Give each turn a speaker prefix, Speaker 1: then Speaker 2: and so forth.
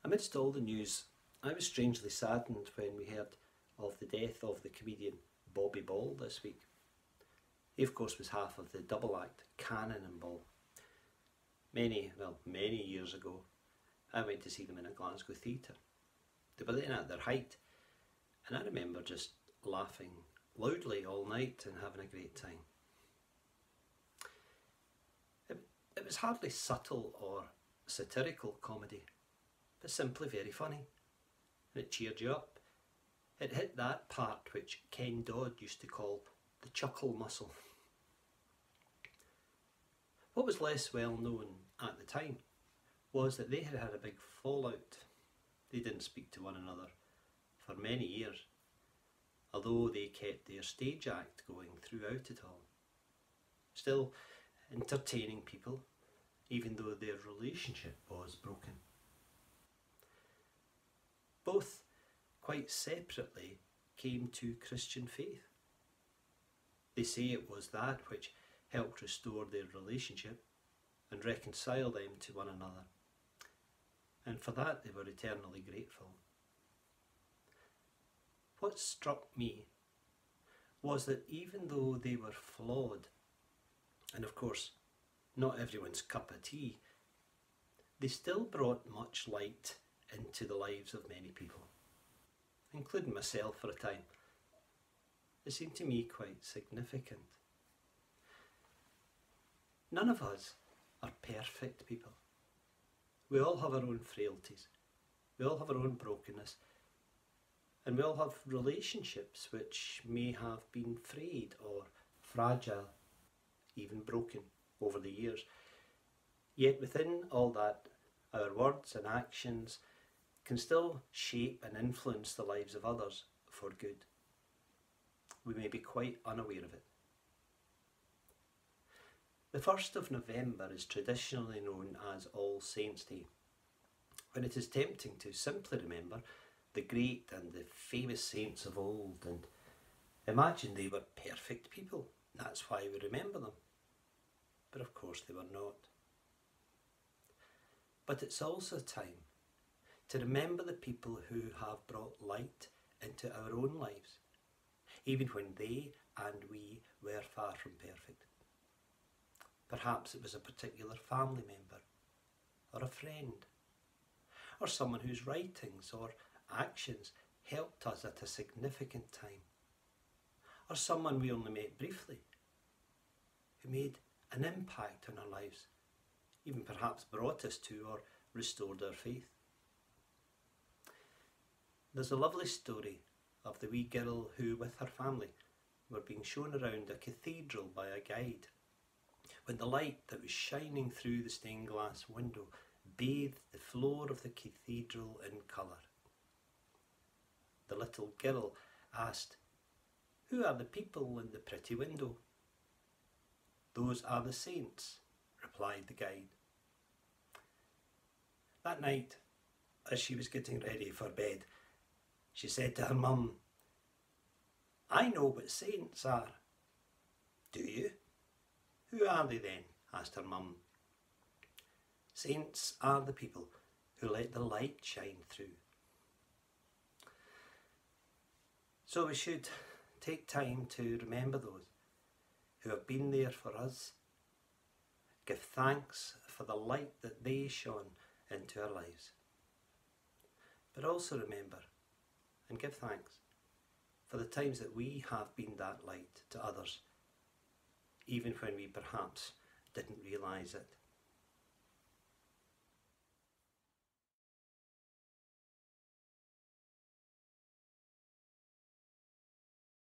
Speaker 1: Amidst all the news, I was strangely saddened when we heard of the death of the comedian Bobby Ball this week. He of course was half of the double act Cannon and Ball. Many years ago, I went to see them in a Glasgow theatre. They were then at their height, and I remember just laughing loudly all night and having a great time. It was hardly subtle or satirical comedy, but simply very funny, and it cheered you up. It hit that part which Ken Dodd used to call the chuckle muscle. What was less well known at the time was that they had had a big fallout. They didn't speak to one another for many years, although they kept their stage act going throughout it all, still entertaining people even though their relationship was broken. Both, quite separately, came to Christian faith. They say it was that which helped restore their relationship and reconcile them to one another, and for that they were eternally grateful. What struck me was that even though they were flawed, and of course not everyone's cup of tea, they still brought much light into the lives of many people, including myself for a time. It seemed to me quite significant. None of us are perfect people. We all have our own frailties, we all have our own brokenness, and we all have relationships which may have been frayed or fragile, even broken over the years. Yet within all that, our words and actions can still shape and influence the lives of others for good. We may be quite unaware of it. The 1st of November is traditionally known as All Saints' Day, when it is tempting to simply remember the great and the famous saints of old and imagine they were perfect people. That's why we remember them. But of course they were not. But it's also time to remember the people who have brought light into our own lives, even when they and we were far from perfect. Perhaps it was a particular family member, or a friend, or someone whose writings or actions helped us at a significant time, or someone we only met briefly, who made an impact on our lives, even perhaps brought us to or restored our faith. There's a lovely story of the wee girl who, with her family, were being shown around a cathedral by a guide, when the light that was shining through the stained glass window bathed the floor of the cathedral in colour. The little girl asked, "Who are the people in the pretty window?" "Those are the saints," replied the guide. That night, as she was getting ready for bed, she said to her mum, "I know what saints are." "Do you? Who are they then?" asked her mum. "Saints are the people who let the light shine through." So we should take time to remember those who have been there for us, give thanks for the light that they shone into our lives, but also remember and give thanks for the times that we have been that light to others, even when we perhaps didn't realise it.